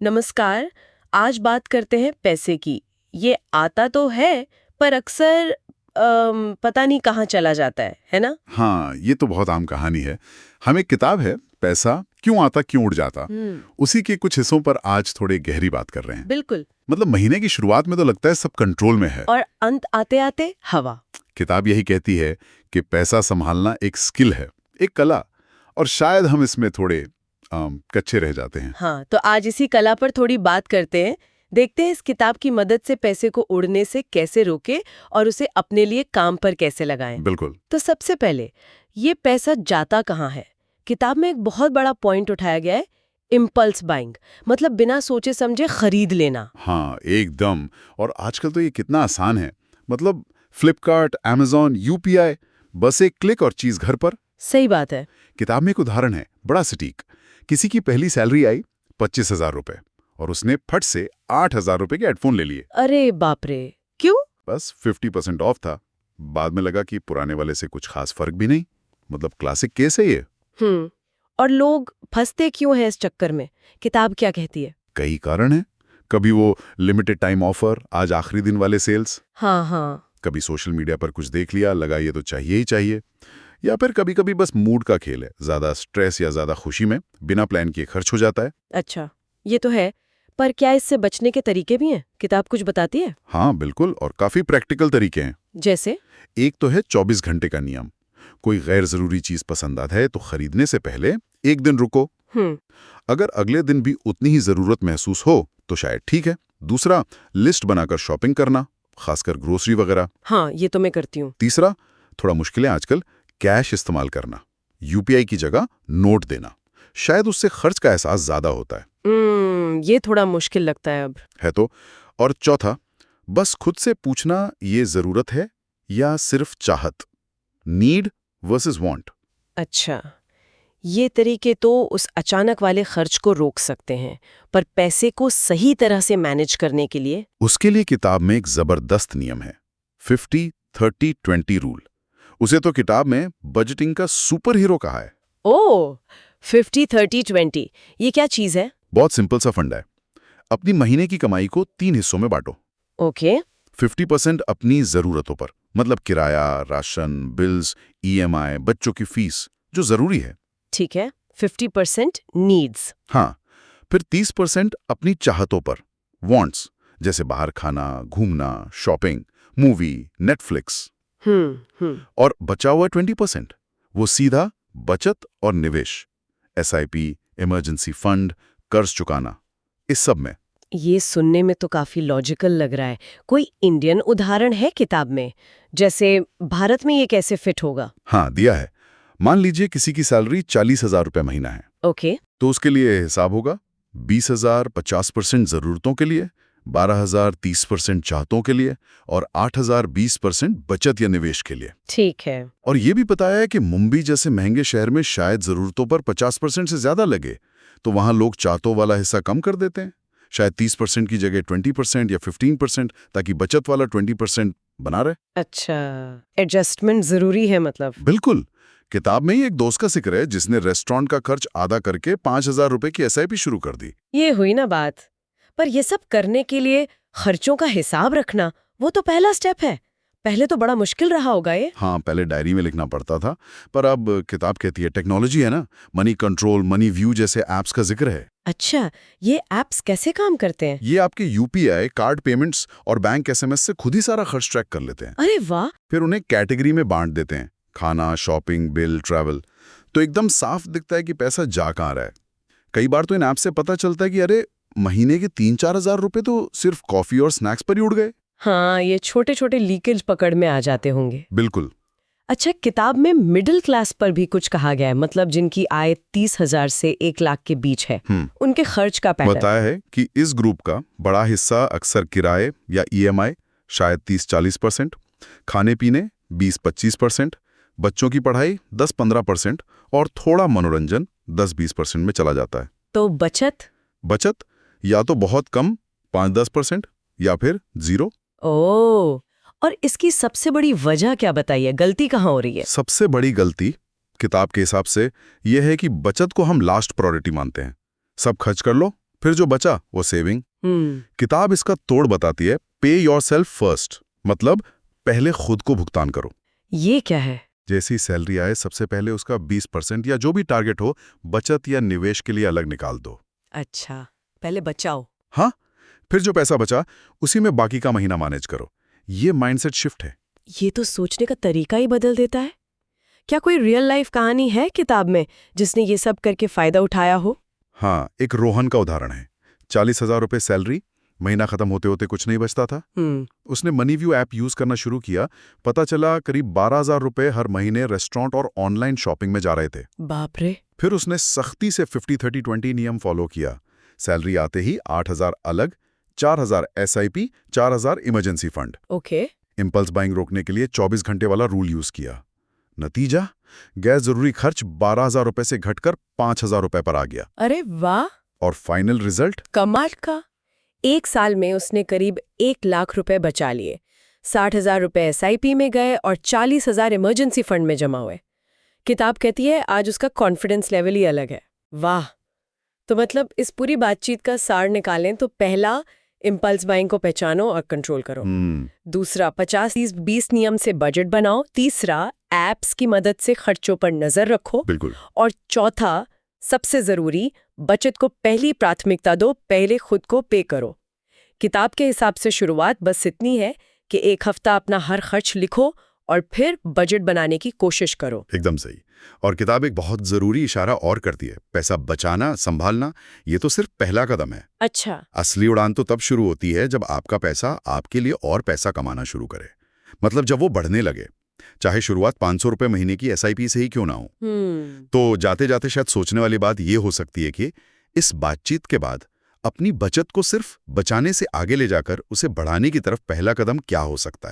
नमस्कार। आज बात करते हैं पैसे की। ये आता तो है पर अक्सर पता नहीं कहाँ चला जाता है ना? हाँ, ये तो बहुत आम कहानी है। हम एक किताब है, पैसा क्यों आता क्यों उड़ जाता, उसी के कुछ हिस्सों पर आज थोड़े गहरी बात कर रहे हैं। बिल्कुल। मतलब महीने की शुरुआत में तो लगता है सब कंट्रोल में है, और अंत आते आते हवा। किताब यही कहती है कि पैसा संभालना एक स्किल है, एक कला, और शायद हम इसमें थोड़े कच्चे रह जाते हैं। हाँ, तो आज इसी कला पर थोड़ी बात करते हैं। देखते हैं इस किताब की मदद से पैसे को उड़ने से कैसे रोके और उसे अपने लिए काम पर कैसे लगाएं। बिल्कुल। तो सबसे पहले ये पैसा जाता कहाँ है? किताब में एक बहुत बड़ा पॉइंट उठाया गया है, इम्पल्स बाइंग, मतलब बिना सोचे समझे खरीद लेना। हाँ, एकदम। और आजकल तो ये कितना आसान है। मतलब फ्लिपकार्ट, अमेजॉन, यूपीआई, बस एक क्लिक और चीज घर पर। सही बात है। किताब में एक उदाहरण है, बड़ा सटीक। किसी की पहली सैलरी आई 25,000 रुपए और उसने फट से 8,000 रुपए के हेडफोन ले लिए। अरे बाप रे, क्यों? बस 50% ऑफ था। बाद में लगा कि पुराने वाले से कुछ खास फर्क भी नहीं। मतलब क्लासिक केस है ये। और लोग फंसते क्यों हैं इस चक्कर में? किताब क्या कहती है? कई कारण हैं। कभी वो लिमिटेड टाइम ऑफर, आज आखिरी दिन वाले सेल्स। हाँ। कभी सोशल मीडिया पर कुछ देख लिया, लगा ये तो चाहिए ही चाहिए। या फिर कभी कभी बस मूड का खेल है, ज्यादा स्ट्रेस या ज्यादा खुशी में बिना प्लान किए खर्च हो जाता है। अच्छा, ये तो है। पर क्या इससे बचने के तरीके भी हैं? किताब कुछ बताती है? हाँ बिल्कुल, और काफी प्रैक्टिकल तरीके हैं। जैसे? एक तो है 24 घंटे का नियम। कोई गैर जरूरी चीज पसंद आता है तो खरीदने से पहले एक दिन रुको। अगर अगले दिन भी उतनी ही जरूरत महसूस हो तो शायद ठीक है। दूसरा, लिस्ट बनाकर शॉपिंग करना, खासकर ग्रोसरी वगैरह। हाँ, ये तो मैं करती हूँ। तीसरा, थोड़ा मुश्किल है आजकल, कैश इस्तेमाल करना, यूपीआई की जगह नोट देना। शायद उससे खर्च का एहसास ज्यादा होता है। ये थोड़ा मुश्किल लगता है अब। है तो। और चौथा, बस खुद से पूछना, ये जरूरत है या सिर्फ चाहत, नीड वर्सेस वांट। अच्छा, ये तरीके तो उस अचानक वाले खर्च को रोक सकते हैं, पर पैसे को सही तरह से मैनेज करने के लिए? उसके लिए किताब में एक जबरदस्त नियम है, 50-30-20 रूल। उसे तो किताब में बजटिंग का सुपर हीरो कहा है। ओह, 50-30-20, ये क्या चीज है? बहुत सिंपल सा फंडा है। अपनी महीने की कमाई को 3 हिस्सों में बांटो। ओके। 50% अपनी जरूरतों पर, मतलब किराया, राशन, बिल्स, ईएमआई, बच्चों की फीस जो जरूरी है। ठीक है, 50% नीड्स। हाँ, फिर 30% अपनी चाहतों पर, वांट्स, जैसे बाहर खाना, घूमना, शॉपिंग, मूवी, नेटफ्लिक्स। और बचा हुआ 20% वो सीधा बचत और निवेश, एसआईपी, इमरजेंसी फंड, कर्ज चुकाना, इस सब में। ये सुनने में तो काफी लॉजिकल लग रहा है। कोई इंडियन उदाहरण है किताब में? जैसे भारत में ये कैसे फिट होगा? हाँ, दिया है। मान लीजिए किसी की सैलरी 40,000 रुपए महीना है। ओके। तो उसके लिए हिसाब होगा 20,000 50% जरूरतों के लिए, 12,000 30% चाहतों के लिए, और 8,000 20% बचत या निवेश के लिए। ठीक है। और ये भी बताया है कि मुंबई जैसे महंगे शहर में शायद जरूरतों पर 50% से ज्यादा लगे, तो वहां लोग चाहतों वाला हिस्सा कम कर देते हैं, शायद 30% की जगह 20% या 15%, ताकि बचत वाला 20% बना रहे। अच्छा, एडजस्टमेंट जरूरी है मतलब। बिल्कुल। किताब में ही एक दोस्त का जिक्र है जिसने रेस्टोरेंट का खर्च आधा करके 5,000 रुपए की एसआईपी शुरू कर दी। ये हुई ना बात। पर ये सब करने के लिए खर्चों का हिसाब रखना, वो तो पहला स्टेप है। पहले तो बड़ा मुश्किल रहा होगा ये। हाँ, पहले डायरी में लिखना पड़ता था, पर अब किताब कहती है टेक्नोलॉजी है ना, मनी कंट्रोल, मनी व्यू जैसे ऐप्स का जिक्र है। अच्छा, ये एप्स कैसे काम करते हैं? ये आपके यूपीआई, कार्ड पेमेंट्स और बैंक एसएमएस से खुद ही सारा खर्च ट्रैक कर लेते हैं। अरे वाह। फिर उन्हें कैटेगरी में बांट देते हैं, खाना, शॉपिंग, बिल, ट्रैवल। तो एकदम साफ दिखता है कि पैसा जा कहाँ रहा है। कई बार तो इन ऐप से पता चलता है कि अरे, महीने के 3-4 हजार रुपए तो सिर्फ कॉफी और स्नैक्स पर ही उड़ गए। हाँ, ये छोटे छोटे लीकेज पकड़ में आ जाते होंगे। बिल्कुल। अच्छा, किताब में मिडिल क्लास पर भी कुछ कहा गया है, मतलब जिनकी आय 30,000 से 1 लाख के बीच है, उनके खर्च का पैटर्न बताया है कि इस ग्रुप का बड़ा हिस्सा अक्सर किराए या ईएमआई, शायद 30-40%, खाने पीने 20-25%, बच्चों की पढ़ाई 10-15% और थोड़ा मनोरंजन 10-20% में चला जाता है। तो बचत या तो बहुत कम 5-10% या फिर जीरो। ओह, और इसकी सबसे बड़ी वजह क्या बताइए? गलती कहाँ हो रही है? सबसे बड़ी गलती किताब के हिसाब से यह है कि बचत को हम लास्ट प्रायोरिटी मानते हैं। सब खर्च कर लो, फिर जो बचा वो सेविंग। किताब इसका तोड़ बताती है, पे योरसेल्फ फर्स्ट, मतलब पहले खुद को भुगतान करो। ये क्या है? जैसी सैलरी आए सबसे पहले उसका 20% या जो भी टारगेट हो बचत या निवेश के लिए अलग निकाल दो। अच्छा, पहले बचाओ। हाँ, फिर जो पैसा बचा उसी में बाकी का महीना मैनेज करो। ये माइंडसेट शिफ्ट है। ये तो सोचने का तरीका ही बदल देता है। क्या कोई रियल लाइफ कहानी है किताब में जिसने ये सब करके फायदा उठाया हो? हाँ, एक रोहन का उदाहरण है। 40,000 रुपए सैलरी, महीना खत्म होते होते कुछ नहीं बचता था। उसने मनीव्यू ऐप यूज करना शुरू किया। पता चला करीब 12,000 रुपए हर महीने रेस्टोरेंट और ऑनलाइन शॉपिंग में जा रहे थे। बाप रे। फिर उसने सख्ती से 50-30-20 नियम फॉलो किया। सैलरी आते ही 8,000 अलग, 4,000 SIP, 4,000 emergency fund. Okay. Impulse buying रोकने के लिए 24 घंटे वाला रूल यूज किया। नतीजा, गैर जरूरी खर्च 12,000 रुपए से घटकर 5,000 रुपए पर आ गया। अरे वाह। और फाइनल रिजल्ट? कमाल का। 1 साल में उसने करीब 1 लाख रुपए बचा लिए। 60,000 रुपए SIP में गए और 40,000 इमरजेंसी फंड में जमा हुए। किताब कहती है आज उसका कॉन्फिडेंस लेवल ही अलग है। वाह। तो मतलब इस पूरी बातचीत का सार निकालें तो पहला, इंपल्स बाइंग को पहचानो और कंट्रोल करो। दूसरा, 50-30-20 नियम से बजट बनाओ। तीसरा, एप्स की मदद से खर्चों पर नजर रखो। बिल्कुल। और चौथा, सबसे जरूरी, बचत को पहली प्राथमिकता दो, पहले खुद को पे करो। किताब के हिसाब से शुरुआत बस इतनी है कि 1 हफ्ता अपना हर खर्च लिखो और फिर बजट बनाने की कोशिश करो। एकदम सही। और किताब एक बहुत जरूरी इशारा और करती है, पैसा बचाना, संभालना, ये तो सिर्फ पहला कदम है। अच्छा। असली उड़ान तो तब शुरू होती है जब आपका पैसा आपके लिए और पैसा कमाना शुरू करे। मतलब जब वो बढ़ने लगे। चाहे शुरुआत 500 रुपए महीने की SIP से ही क्यों ना हो। तो जाते जाते शायद सोचने वाली बात ये हो सकती है कि इस बातचीत के बाद अपनी बचत को सिर्फ बचाने से आगे ले जाकर उसे बढ़ाने की तरफ पहला कदम क्या हो सकता है।